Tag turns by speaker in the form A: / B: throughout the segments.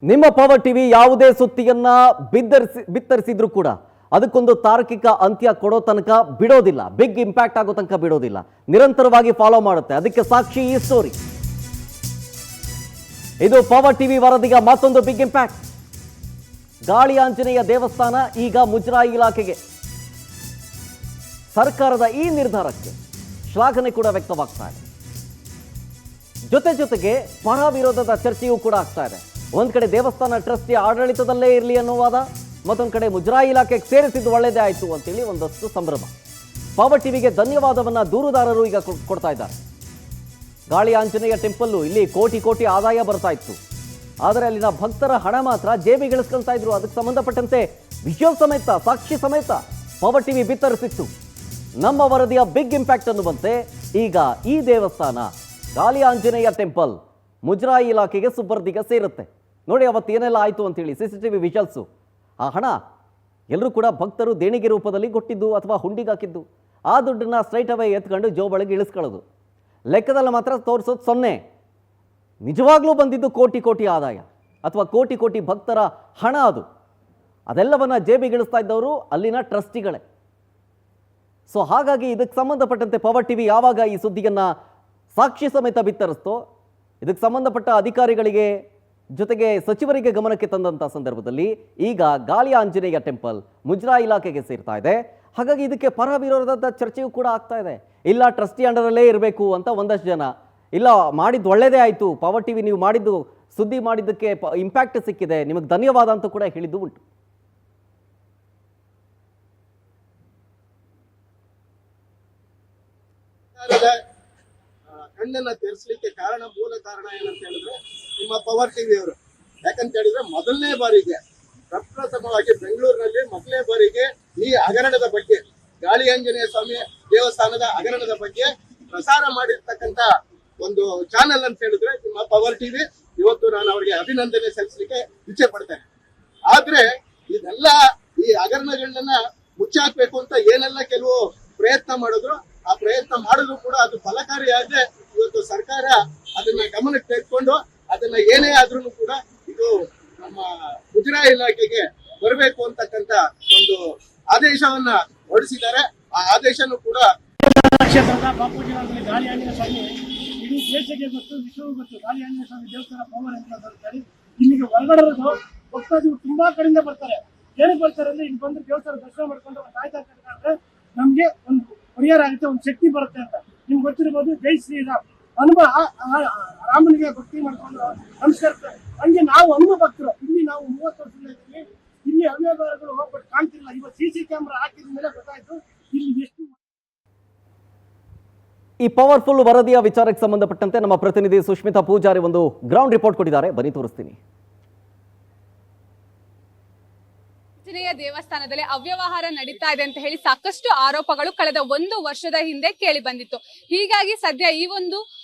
A: ನಿಮ್ಮ power TV ಯಾವುದೇ ಸುದ್ದಿಯನ್ನ ಬಿತ್ತರಿಸಿದ್ರು ಕೂಡ ಅದಕ್ಕೊಂದು ತಾರ್ಕಿಕ ಅಂತ್ಯ ಕೊಡೋ ತನಕ ಬಿಡೋದಿಲ್ಲ. ಬಿಗ್ ಇಂಪ್ಯಾಕ್ಟ್ ಆಗೋ ತನಕ ಬಿಡೋದಿಲ್ಲ. ನಿರಂತರವಾಗಿ ಫಾಲೋ ಮಾಡುತ್ತೆ. ಅದಕ್ಕೆ ಸಾಕ್ಷಿ ಈ ಸ್ಟೋರಿ. ಇದು ಪವರ್ ಟಿವಿ ವರದಿಯ ಮತ್ತೊಂದು ಬಿಗ್ ಇಂಪ್ಯಾಕ್ಟ್. ಗಾಳಿ ಆಂಜನೇಯ ದೇವಸ್ಥಾನ ಈಗ ಮುಜರಾಯಿ ಇಲಾಖೆಗೆ. ಸರ್ಕಾರದ ಈ ನಿರ್ಧಾರಕ್ಕೆ ಶ್ಲಾಘನೆ ಕೂಡ ವ್ಯಕ್ತವಾಗ್ತಾ ಇದೆ. ಜೊತೆಗೆ ಪರ ವಿರೋಧದ ಚರ್ಚೆಯೂ ಕೂಡ ಆಗ್ತಾ ಇದೆ. ಒಂದ್ ಕಡೆ ದೇವಸ್ಥಾನ ಟ್ರಸ್ಟಿ ಆಡಳಿತದಲ್ಲೇ ಇರಲಿ ಅನ್ನೋ ವಾದ, ಮತ್ತೊಂದು ಕಡೆ ಮುಜರಾಯಿ ಇಲಾಖೆಗೆ ಸೇರಿಸಿದ್ದು ಒಳ್ಳೆಯದೇ ಆಯಿತು ಅಂತೇಳಿ ಒಂದಷ್ಟು ಸಂಭ್ರಮ. ಪವರ್ ಟಿವಿಗೆ ಧನ್ಯವಾದವನ್ನ ದೂರುದಾರರು ಈಗ ಕೊಡ್ತಾ ಇದ್ದಾರೆ. ಗಾಳಿ ಆಂಜನೇಯ ಟೆಂಪಲ್ಲು ಇಲ್ಲಿ ಕೋಟಿ ಕೋಟಿ ಆದಾಯ ಬರ್ತಾ ಇತ್ತು. ಆದರೆ ಅಲ್ಲಿನ ಭಕ್ತರ ಹಣ ಮಾತ್ರ ಜೇಬಿಗಿಳಿಸ್ಕೊಳ್ತಾ ಇದ್ರು. ಅದಕ್ಕೆ ಸಂಬಂಧಪಟ್ಟಂತೆ ವಿಜುವಲ್ ಸಮೇತ, ಸಾಕ್ಷಿ ಸಮೇತ ಪವರ್ ಟಿವಿ ಬಿತ್ತರಿಸಿತ್ತು. ನಮ್ಮ ವರದಿಯ ಬಿಗ್ ಇಂಪ್ಯಾಕ್ಟ್ ಅನ್ನುವಂತೆ ಈಗ ಈ ದೇವಸ್ಥಾನ ಗಾಳಿ ಆಂಜನೇಯ ಟೆಂಪಲ್ ಮುಜರಾಯಿ ಇಲಾಖೆಗೆ ಸುಪರ್ದಿಗೆ ಸೇರುತ್ತೆ. ನೋಡಿ ಅವತ್ತು ಏನೆಲ್ಲ ಆಯಿತು ಅಂತೇಳಿ CCTV ವಿಜುವಲ್ಸು. ಆ ಹಣ ಎಲ್ಲರೂ ಕೂಡ ಭಕ್ತರು ದೇಣಿಗೆ ರೂಪದಲ್ಲಿ ಕೊಟ್ಟಿದ್ದು ಅಥವಾ ಹುಂಡಿಗೆ ಹಾಕಿದ್ದು. ಆ ದುಡ್ಡನ್ನ ಸ್ಟ್ರೈಟ್ ಅವೇ ಎತ್ಕೊಂಡು ಜೋಬಳಿಗೆ ಇಳಿಸ್ಕೊಳ್ಳೋದು. ಲೆಕ್ಕದಲ್ಲಿ ಮಾತ್ರ ತೋರಿಸೋದು 0. ನಿಜವಾಗ್ಲೂ ಬಂದಿದ್ದು ಕೋಟಿ ಕೋಟಿ ಆದಾಯ ಅಥವಾ ಕೋಟಿ ಕೋಟಿ ಭಕ್ತರ ಹಣ. ಅದೆಲ್ಲವನ್ನ ಜೇಬಿಗಿಳಿಸ್ತಾ ಇದ್ದವರು ಅಲ್ಲಿನ ಟ್ರಸ್ಟಿಗಳೇ. ಸೊ ಹಾಗಾಗಿ ಇದಕ್ಕೆ ಸಂಬಂಧಪಟ್ಟಂತೆ ಪವರ್ ಟಿವಿ ಯಾವಾಗ ಈ ಸುದ್ದಿಯನ್ನು ಸಾಕ್ಷಿ ಸಮೇತ ಬಿತ್ತರಿಸ್ತೋ, ಇದಕ್ಕೆ ಸಂಬಂಧಪಟ್ಟ ಅಧಿಕಾರಿಗಳಿಗೆ ಜೊತೆಗೆ ಸಚಿವರಿಗೆ ಗಮನಕ್ಕೆ ತಂದಂಥ ಸಂದರ್ಭದಲ್ಲಿ ಈಗ ಗಾಳಿ ಆಂಜನೇಯ ಟೆಂಪಲ್ ಮುಜರಾಯಿ ಇಲಾಖೆಗೆ ಸೇರ್ತಾ ಇದೆ. ಹಾಗಾಗಿ ಇದಕ್ಕೆ ಪರ ವಿರೋಧದ ಚರ್ಚೆಯೂ ಕೂಡ ಆಗ್ತಾ ಇದೆ. ಇಲ್ಲ ಟ್ರಸ್ಟಿ ಅಂಡರಲ್ಲೇ ಇರಬೇಕು ಅಂತ ಒಂದಷ್ಟು ಜನ, ಇಲ್ಲ ಮಾಡಿದ್ದು ಒಳ್ಳೆಯದೇ ಆಯಿತು, ಪವರ್ ಟಿವಿ ನೀವು ಮಾಡಿದ್ದು ಸುದ್ದಿ ಮಾಡಿದ್ದಕ್ಕೆ ಇಂಪ್ಯಾಕ್ಟ್ ಸಿಕ್ಕಿದೆ, ನಿಮಗೆ ಧನ್ಯವಾದ ಅಂತ ಕೂಡ ಹೇಳಿದ್ದು ಉಂಟು.
B: ಕಣ್ಣನ್ನ ತೆರೆಸಲಿಕ್ಕೆ ಮೂಲ ಕಾರಣ ಏನಂತ ಹೇಳಿದ್ರೆ ನಿಮ್ಮ ಪವರ್ ಟಿವಿ ಅವರು. ಯಾಕಂತ ಹೇಳಿದ್ರೆ ಮೊದಲನೇ ಬಾರಿಗೆ ಪ್ರಪ್ರಥಮವಾಗಿ ಬೆಂಗಳೂರಿನಲ್ಲಿ ಮೊದಲನೇ ಬಾರಿಗೆ ಈ ಹಗರಣದ ಬಗ್ಗೆ, ಗಾಳಿ ಆಂಜನೇಯ ಸ್ವಾಮಿ ದೇವಸ್ಥಾನದ ಹಗರಣದ ಬಗ್ಗೆ ಪ್ರಸಾರ ಮಾಡಿರ್ತಕ್ಕಂತ ಒಂದು ಚಾನೆಲ್ ಅಂತ ಹೇಳಿದ್ರೆ ನಿಮ್ಮ ಪವರ್ ಟಿವಿ. ಇವತ್ತು ನಾನು ಅವರಿಗೆ ಅಭಿನಂದನೆ ಸಲ್ಲಿಸಲಿಕ್ಕೆ ಇಚ್ಛೆ ಪಡ್ತೇನೆ. ಆದ್ರೆ ಇದೆಲ್ಲ ಈ ಹಗರಣಗಳನ್ನ ಮುಚ್ಚಾಕ್ಬೇಕು ಅಂತ ಏನೆಲ್ಲ ಕೆಲವು ಪ್ರಯತ್ನ ಮಾಡಿದ್ರು, ಆ ಪ್ರಯತ್ನ ಮಾಡಿದ್ರು ಕೂಡ ಅದು ಫಲಕಾರಿಯಾಗದೆ ಇವತ್ತು ಸರ್ಕಾರ ಅದನ್ನ ಗಮನಕ್ಕೆ ತೆಗೆದುಕೊಂಡು ಅದನ್ನ ಏನೇ ಆದ್ರೂ ಕೂಡ ಇದು ನಮ್ಮ ಮುಜರಾಯಿ ಇಲಾಖೆಗೆ ಬರಬೇಕು ಅಂತಕ್ಕಂತ ಒಂದು ಆದೇಶವನ್ನ ಹೊರಡಿಸಿದ್ದಾರೆ. ಆ ಆದೇಶನೂ ಕೂಡ
C: ಕ್ಷೇತ್ರದ ಬಾಪೂಜಿ ನಗರದಲ್ಲಿ ಗಾಳಿ ಆಂಜನೇಯ ಸ್ವಾಮಿ ಇಡೀ ದೇಶಕ್ಕೆ ಗೊತ್ತು, ವಿಶ್ವಗೂ ಗೊತ್ತು. ಗಾಳಿ ಆಂಜನೇಯ ಸ್ವಾಮಿ ದೇವಸ್ಥಾನ ಪವರ್ ಅಂತ ಹೇಳಿ ಇಲ್ಲಿಗೆ ಹೊರಗಡೆದು ಭಕ್ತಾದಿಗಳು ತುಂಬಾ ಕಡೆಯಿಂದ ಬರ್ತಾರೆ. ಏನಕ್ಕೆ ಬರ್ತಾರೆ ಅಂದ್ರೆ ಇಲ್ಲಿ ಬಂದು ದೇವಸ್ಥಾನ ದರ್ಶನ ಮಾಡ್ಕೊಂಡು ಕಾಯ್ತಾ ಇರ್ತಾರೆ. ನಮ್ಗೆ ಒಂದು ಪರಿಹಾರ ಆಗುತ್ತೆ, ಒಂದು ಶಕ್ತಿ ಬರುತ್ತೆ ಅಂತ. ನಿಮ್ಗೆ ಗೊತ್ತಿರ್ಬೋದು, ಜೈ ಶ್ರೀರಾಮ್ ಹನುಮ ರಾಮನಿಗೆ ಭಕ್ತಿ ಮಾಡ್ಕೊಂಡು ನಮಸ್ಕರಿಸ್ತಾರೆ. ಹಂಗೆ ನಾವು ಹನುಮ ಭಕ್ತರು. ಇಲ್ಲಿ ನಾವು 30 ವರ್ಷದಿಂದ ಇದ್ದೀವಿ. ಇಲ್ಲಿ ಅವ್ಯವಹಾರಗಳು ಹೋಗ್ಬಿಟ್ಟು ಕಾಣ್ತಿಲ್ಲ. ಇವತ್ತು CC ಕ್ಯಾಮ್ರಾ ಹಾಕಿದ ಮೇಲೆ ಗೊತ್ತಾಯ್ತು ಇಲ್ಲಿ ಎಷ್ಟು.
A: ಈ ಪವರ್ಫುಲ್ ವರದಿಯ ವಿಚಾರಕ್ಕೆ ಸಂಬಂಧಪಟ್ಟಂತೆ ನಮ್ಮ ಪ್ರತಿನಿಧಿ ಸುಷ್ಮಿತಾ ಪೂಜಾರಿ ಒಂದು ಗ್ರೌಂಡ್ ರಿಪೋರ್ಟ್ ಕೊಟ್ಟಿದ್ದಾರೆ. ಬನ್ನಿ ತೋರಿಸ್ತೀನಿ.
D: ಆಂಜನೇಯ ದೇವಸ್ಥಾನದಲ್ಲಿ ಅವ್ಯವಹಾರ ನಡೀತಾ ಇದೆ ಅಂತ ಹೇಳಿ ಸಾಕಷ್ಟು ಆರೋಪಗಳು ಕಳೆದ 1 ವರ್ಷದ ಹಿಂದೆ ಕೇಳಿ ಬಂದಿತ್ತು. ಹೀಗಾಗಿ ಸದ್ಯ ಈ ಒಂದು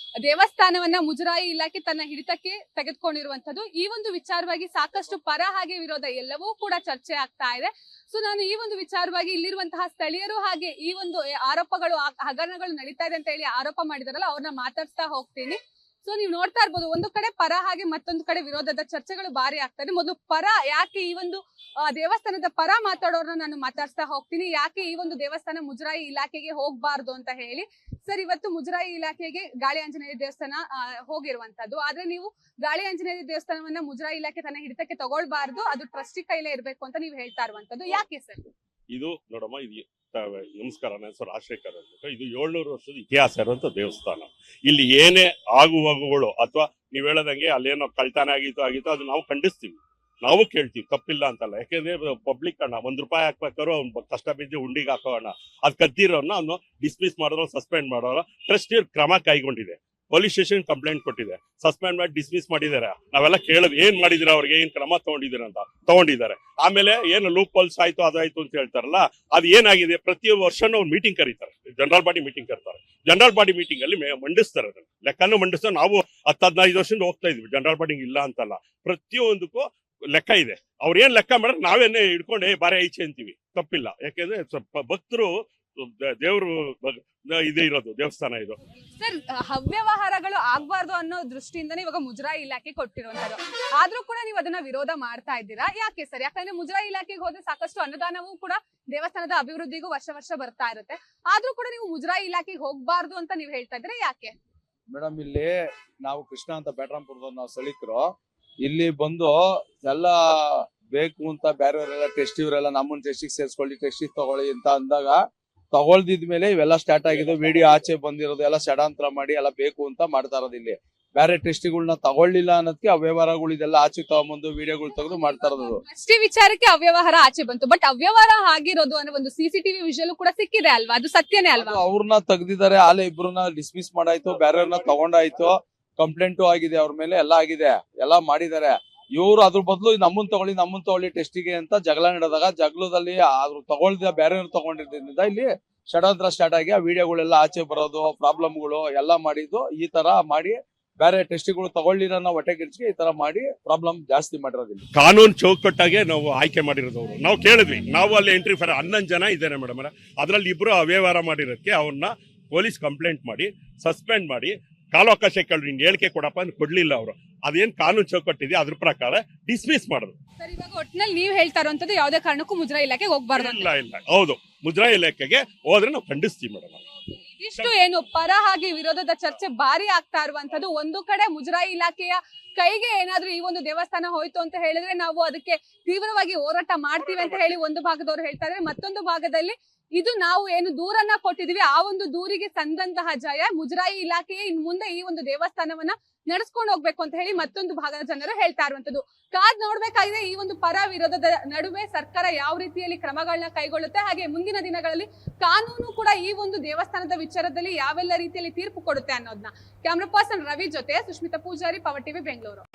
D: ದೇವಸ್ಥಾನವನ್ನ ಮುಜರಾಯಿ ಇಲಾಖೆ ತನ್ನ ಹಿಡಿತಕ್ಕೆ ತೆಗೆದುಕೊಂಡಿರುವಂತದ್ದು. ಈ ಒಂದು ವಿಚಾರವಾಗಿ ಸಾಕಷ್ಟು ಪರ ಹಾಗೆ ವಿರೋಧ ಎಲ್ಲವೂ ಕೂಡ ಚರ್ಚೆ ಆಗ್ತಾ ಇದೆ. ಸೊ ನಾನು ಈ ಒಂದು ವಿಚಾರವಾಗಿ ಇಲ್ಲಿರುವಂತಹ ಸ್ಥಳೀಯರು ಹಾಗೆ ಈ ಒಂದು ಆರೋಪಗಳು ಹಗರಣಗಳು ನಡೀತಾ ಇದೆ ಅಂತ ಹೇಳಿ ಆರೋಪ ಮಾಡಿದಾರಲ್ಲ, ಅವ್ರನ್ನ ಮಾತಾಡ್ಸ್ತಾ ಹೋಗ್ತೀನಿ. ಸೊ ನೀವು ನೋಡ್ತಾ ಇರ್ಬೋದು, ಒಂದು ಕಡೆ ಪರ ಹಾಗೆ ಮತ್ತೊಂದು ಕಡೆ ವಿರೋಧದ ಚರ್ಚೆಗಳು ಭಾರಿ ಆಗ್ತಾ ಇದೆ. ಮೊದಲು ಪರ ಯಾಕೆ ಈ ಒಂದು ದೇವಸ್ಥಾನದ ಪರ ಮಾತಾಡೋರನ್ನ ನಾನು ಮಾತಾಡ್ಸ್ತಾ ಹೋಗ್ತೀನಿ. ಯಾಕೆ ಈ ಒಂದು ದೇವಸ್ಥಾನ ಮುಜರಾಯಿ ಇಲಾಖೆಗೆ ಹೋಗ್ಬಾರ್ದು ಅಂತ ಹೇಳಿ. ಸರ್, ಇವತ್ತು ಮುಜರಾಯಿ ಇಲಾಖೆಗೆ ಗಾಳಿ ಆಂಜನೇಯ ದೇವಸ್ಥಾನ ಹೋಗಿರುವಂತದ್ದು. ಆದ್ರೆ ನೀವು ಗಾಳಿ ಆಂಜನೇಯ ದೇವಸ್ಥಾನವನ್ನ ಮುಜರಾಯಿ ಇಲಾಖೆ ತನ್ನ ಹಿಡಿತಕ್ಕೆ ತಗೊಳ್ಬಾರ್ದು, ಅದು ಟ್ರಸ್ಟಿ ಕೈಲೇ ಇರ್ಬೇಕು ಅಂತ ನೀವು ಹೇಳ್ತಾ ಇರುವಂತದ್ದು. ಯಾಕೆ ಸರ್?
E: ಇದು ನೋಡಮ್ಮ, ಇದು ನಮಸ್ಕಾರ, ನನ್ನ ಹೆಸರು ರಾಜಶೇಖರ್ ಅಂದ್ಬಿಟ್ಟು. ಇದು 700 ವರ್ಷದ ಇತಿಹಾಸ ಇರುವಂತ ದೇವಸ್ಥಾನ. ಇಲ್ಲಿ ಏನೇ ಆಗುವಾಗುಗಳು ಅಥವಾ ನೀವ್ ಹೇಳದಂಗೆ ಅಲ್ಲೇನೋ ಕಳ್ತನ ಆಗಿತ್ತು ಅದು ನಾವು ಖಂಡಿಸ್ತೀವಿ, ನಾವು ಕೇಳ್ತೀವಿ, ತಪ್ಪಿಲ್ಲ ಅಂತಲ್ಲ. ಯಾಕೆಂದ್ರೆ ಪಬ್ಲಿಕ್ ಹಣ ₹1 ಹಾಕ್ಬೇಕಾದ್ರು ಅವ್ನು ಕಷ್ಟ ಬಿದ್ದು ಹುಂಡಿಗೆ ಹಾಕೋಣ, ಅದ್ ಕದ್ದಿರೋನ್ನ ಅವ್ನು ಡಿಸ್ಮಿಸ್ ಮಾಡೋರು, ಸಸ್ಪೆಂಡ್ ಮಾಡೋರು ಟ್ರಸ್ಟಿ ಕ್ರಮ ಕೈಗೊಂಡಿದೆ. ಪೊಲೀಸ್ ಸ್ಟೇಷನ್ ಕಂಪ್ಲೇಂಟ್ ಕೊಟ್ಟಿದೆ, ಸಸ್ಪೆಂಡ್ ಮಾಡಿ ಡಿಸ್ಮಿಸ್ ಮಾಡಿದ್ದಾರೆ. ನಾವೆಲ್ಲ ಕೇಳೋದು ಏನ್ ಮಾಡಿದಿರ, ಅವ್ರಿಗೆ ಏನ್ ಕ್ರಮ ತಗೊಂಡಿದ್ದೀರ ಅಂತ ತಗೊಂಡಿದ್ದಾರೆ. ಆಮೇಲೆ ಏನು ಲೂಪ್ ಹೋಲ್ಸ್ ಆಯ್ತು ಅದಾಯ್ತು ಅಂತ ಹೇಳ್ತಾರಲ್ಲ, ಅದು ಏನಾಗಿದೆ, ಪ್ರತಿ ವರ್ಷನೂ ಅವ್ರು ಮೀಟಿಂಗ್ ಕರೀತಾರೆ, ಜನರಲ್ ಬಾಡಿ ಮೀಟಿಂಗ್ ಕರೀತಾರೆ. ಜನರಲ್ ಬಾಡಿ ಮೀಟಿಂಗ್ ಅಲ್ಲಿ ಮಂಡಿಸ್ತಾರೆ, ಅದನ್ನ ಲೆಕ್ಕನೂ ಮಂಡಿಸ್ತಾರೆ. ನಾವು 10-15 ವರ್ಷದಿಂದ ಹೋಗ್ತಾ ಇದ್ವಿ ಜನರಲ್ ಬಾಡಿ ಇಲ್ಲ ಅಂತಲ್ಲ, ಪ್ರತಿಯೊಂದಕ್ಕೂ ಲೆಕ್ಕ ಇದೆ. ಅವ್ರು ಏನ್ ಲೆಕ್ಕ ಮಾಡಿದ್ರೆ ನಾವೇನೇ ಹಿಡ್ಕೊಂಡು ಬಾರಿ ಐಚೆ ಅಂತೀವಿ, ತಪ್ಪಿಲ್ಲ. ಯಾಕೆಂದ್ರೆ ಭಕ್ತರು ದೇವರು ಇದೇ ಇರೋದು ದೇವಸ್ಥಾನ ಇದು.
D: ಸರ್, ಅವ್ಯವಹಾರಗಳು ಆಗ್ಬಾರ್ದು ಅನ್ನೋ ದೃಷ್ಟಿಯಿಂದನೇ ಇವಾಗ ಮುಜರಾಯಿ ಇಲಾಖೆ ಕೊಟ್ಟಿರುವಂತದ್ದು. ಆದ್ರೂ ಕೂಡ ನೀವು ಅದನ್ನ ವಿರೋಧ ಮಾಡ್ತಾ ಇದ್ದೀರಾ, ಯಾಕೆ ಸರ್? ಯಾಕಂದ್ರೆ ಮುಜರಾಯಿ ಇಲಾಖೆಗೆ ಹೋದ್ರೆ ಸಾಕಷ್ಟು ಅನುದಾನವೂ ಕೂಡ ದೇವಸ್ಥಾನದ ಅಭಿವೃದ್ಧಿಗೂ ವರ್ಷ ಬರ್ತಾ ಇರುತ್ತೆ. ಆದ್ರೂ ಕೂಡ ನೀವು ಮುಜರಾಯಿ ಇಲಾಖೆಗೆ ಹೋಗ್ಬಾರ್ದು ಅಂತ ನೀವು ಹೇಳ್ತಾ ಇದ್ದೀರಾ, ಯಾಕೆ?
F: ಮೇಡಮ್, ಇಲ್ಲಿ ನಾವು ಕೃಷ್ಣ ಅಂತ ಬ್ಯಾಟ್ರಾಂಪುರದವ್ರು, ನಾವು ಸ್ಥಳೀಕರು. ಇಲ್ಲಿ ಬಂದು ಎಲ್ಲ ಬೇಕು ಅಂತ ಬೇರೆಯವರೆಲ್ಲ ಟೆಸ್ಟ್ ಇವರೆಲ್ಲ ನಮ್ಮನ್ನ ಟೆಸ್ಟಿಗೆ ಸೇರಿಸ್ಕೊಳ್ಳಿ, ಟೆಸ್ಟಿಗೆ ತಗೊಳ್ಳಿ ಅಂತ ಅಂದಾಗ ತಗೊಳ್ದಿದ್ಮೇಲೆ ಇವೆಲ್ಲ ಸ್ಟಾರ್ಟ್ ಆಗಿದ್ದು. ವಿಡಿಯೋ ಆಚೆ ಬಂದಿರೋದು ಎಲ್ಲ ಷಡಾಂತರ ಮಾಡಿ ಎಲ್ಲ ಬೇಕು ಅಂತ ಮಾಡ್ತಾ ಇರೋದು. ಇಲ್ಲಿ ಬೇರೆ ಟೆಸ್ಟಿಗಳನ್ನ ತಗೊಳ್ಳಿಲ್ಲ ಅನ್ನೋದಕ್ಕೆ ಅವ್ಯವಹಾರಗಳು ಇದೆಲ್ಲ ಆಚೆ ತಗೊಂಬಂದು ವಿಡಿಯೋಗಳು ತೆಗೆದು ಮಾಡ್ತಾ ಇರೋದು.
D: ಅಷ್ಟೇ ವಿಚಾರಕ್ಕೆ ಅವ್ಯವಹಾರ ಆಚೆ ಬಂತು. ಬಟ್ ಅವ್ಯವಹಾರ ಆಗಿರೋದು ಅನ್ನೋ ಒಂದು ಸಿಸಿಟಿವಿ ವಿಷುವಲ್ ಕೂಡ ಸಿಕ್ಕಿದೆ ಅಲ್ವಾ? ಅದು ಸತ್ಯನೇ ಅಲ್ವಾ?
F: ಅವ್ರನ್ನ ತೆಗ್ದಿದ್ದಾರೆ, ಆಲೆ ಇಬ್ರನ್ನ ಡಿಸ್ಮಿಸ್ ಮಾಡಾಯ್ತು, ಬೇರೆಯವ್ರನ್ನ ತಗೊಂಡಾಯ್ತು, ಕಂಪ್ಲೇಂಟು ಆಗಿದೆ ಅವ್ರ ಮೇಲೆ, ಎಲ್ಲ ಆಗಿದೆ, ಎಲ್ಲ ಮಾಡಿದ್ದಾರೆ. ಇವ್ರು ಅದ್ರ ಬದಲು ನಮ್ಮನ್ ತಗೊಳ್ಳಿ ಟೆಸ್ಟಿಗೆ ಅಂತ ಜಗಳ ನಡೆದಾಗ, ಜಗಳದಲ್ಲಿ ಅದ್ರ ತಗೊಳ್ದ ಬೇರೆಯವ್ರು ತಗೊಂಡಿದ್ದರಿಂದ ಇಲ್ಲಿ ಷಡ್ಯಂತ್ರ ಸ್ಟಾರ್ಟ್ ಆಗಿ ಆ ವಿಡಿಯೋಗಳೆಲ್ಲ ಆಚೆ ಬರೋದು, ಪ್ರಾಬ್ಲಮ್ಗಳು ಎಲ್ಲ ಮಾಡಿದ್ದು. ಈ ತರ ಮಾಡಿ ಬೇರೆ ಟೆಸ್ಟಿಗಳು ತಗೊಳ್ಳಿರೋ ಹೊಟ್ಟೆಗಿರ್ಚಿಗೆ ಈ ತರ ಮಾಡಿ ಪ್ರಾಬ್ಲಮ್ ಜಾಸ್ತಿ ಮಾಡಿರೋದಿಲ್ಲ.
E: ಕಾನೂನು ಚೌಕಟ್ಟಾಗೆ ನಾವು ಆಯ್ಕೆ ಮಾಡಿರೋದವ್ರು. ನಾವು ಕೇಳಿದ್ವಿ, ನಾವು ಅಲ್ಲಿ ಎಂಟ್ರಿ ಫಾರ್ 11 ಜನ ಇದ್ದಾರೆ ಮೇಡಮ್. ಅದ್ರಲ್ಲಿ ಇಬ್ರು ಅವ್ಯವಹಾರ ಮಾಡಿರೋದಕ್ಕೆ ಅವ್ರನ್ನ ಪೊಲೀಸ್ ಕಂಪ್ಲೇಂಟ್ ಮಾಡಿ ಸಸ್ಪೆಂಡ್ ಮಾಡಿ ಕಾಲಾವಕಾಶ ಕೇಳಿದ್ರು. ನಿನ್ ಹೇಳಿಕೆ ಕೊಡಪ್ಪ ಅಂತ ಕೊಡ್ಲಿಲ್ಲ ಅವರು. ಅದೇನ್ ಕಾನೂನು ಚೌಕಟ್ಟಿದೆ ಅದ್ರ ಪ್ರಕಾರ ಡಿಸ್ಮಿಸ್ ಮಾಡಿದ್ರು.
D: ಸರ್, ಇವಾಗ ಒಟ್ಟಿನಲ್ಲಿ ನೀವು ಹೇಳ್ತಾ ಇರುವಂತದ್ದು ಯಾವುದೇ ಕಾರಣಕ್ಕೂ ಮುಜರಾಯಿ ಇಲಾಖೆಗೆ ಹೋಗ್ಬಾರ್ದು ಅಂತ.
E: ಇಲ್ಲ, ಹೌದು, ಮುಜರಾಯಿ ಇಲಾಖೆಗೆ ಹೋದ್ರೆ ನಾವು ಖಂಡಿಸ್ತೀವಿ ಮೇಡಮ್.
D: ಇಷ್ಟು ಏನು ಪರ ಹಾಗೆ ವಿರೋಧದ ಚರ್ಚೆ ಭಾರಿ ಆಗ್ತಾ ಇರುವಂತದ್ದು. ಒಂದು ಕಡೆ ಮುಜರಾಯಿ ಇಲಾಖೆಯ ಕೈಗೆ ಏನಾದ್ರೂ ಈ ಒಂದು ದೇವಸ್ಥಾನ ಹೋಯ್ತು ಅಂತ ಹೇಳಿದ್ರೆ ನಾವು ಅದಕ್ಕೆ ತೀವ್ರವಾಗಿ ಹೋರಾಟ ಮಾಡ್ತೀವಿ ಅಂತ ಹೇಳಿ ಒಂದು ಭಾಗದವರು ಹೇಳ್ತಾ ಇದ್ರೆ, ಮತ್ತೊಂದು ಭಾಗದಲ್ಲಿ ಇದು ನಾವು ಏನು ದೂರನ್ನ ಕೊಟ್ಟಿದೀವಿ ಆ ಒಂದು ದೂರಿಗೆ ಸಂದಂತಹ ಜಯ ಮುಜರಾಯಿ ಇಲಾಖೆಯೇ ಇನ್ ಮುಂದೆ ಈ ಒಂದು ದೇವಸ್ಥಾನವನ್ನ ನಡೆಸ್ಕೊಂಡು ಹೋಗ್ಬೇಕು ಅಂತ ಹೇಳಿ ಮತ್ತೊಂದು ಭಾಗದ ಜನರು ಹೇಳ್ತಾ ಇರುವಂತದ್ದು. ಕಾದ್ ನೋಡ್ಬೇಕಾಗಿದೆ ಈ ಒಂದು ಪರ ವಿರೋಧದ ನಡುವೆ ಸರ್ಕಾರ ಯಾವ ರೀತಿಯಲ್ಲಿ ಕ್ರಮಗಳನ್ನ ಕೈಗೊಳ್ಳುತ್ತೆ, ಹಾಗೆ ಮುಂದಿನ ದಿನಗಳಲ್ಲಿ ಕಾನೂನು ಕೂಡ ಈ ಒಂದು ದೇವಸ್ಥಾನದ ವಿಚಾರದಲ್ಲಿ ಯಾವೆಲ್ಲ ರೀತಿಯಲ್ಲಿ ತೀರ್ಪು ಕೊಡುತ್ತೆ ಅನ್ನೋದನ್ನ. ಕ್ಯಾಮ್ರಾ ಪರ್ಸನ್ ರವಿ ಜೊತೆ ಸುಷ್ಮಿತಾ ಪೂಜಾರಿ, ಪವರ್ ಟಿವಿ, ಬೆಂಗಳೂರು.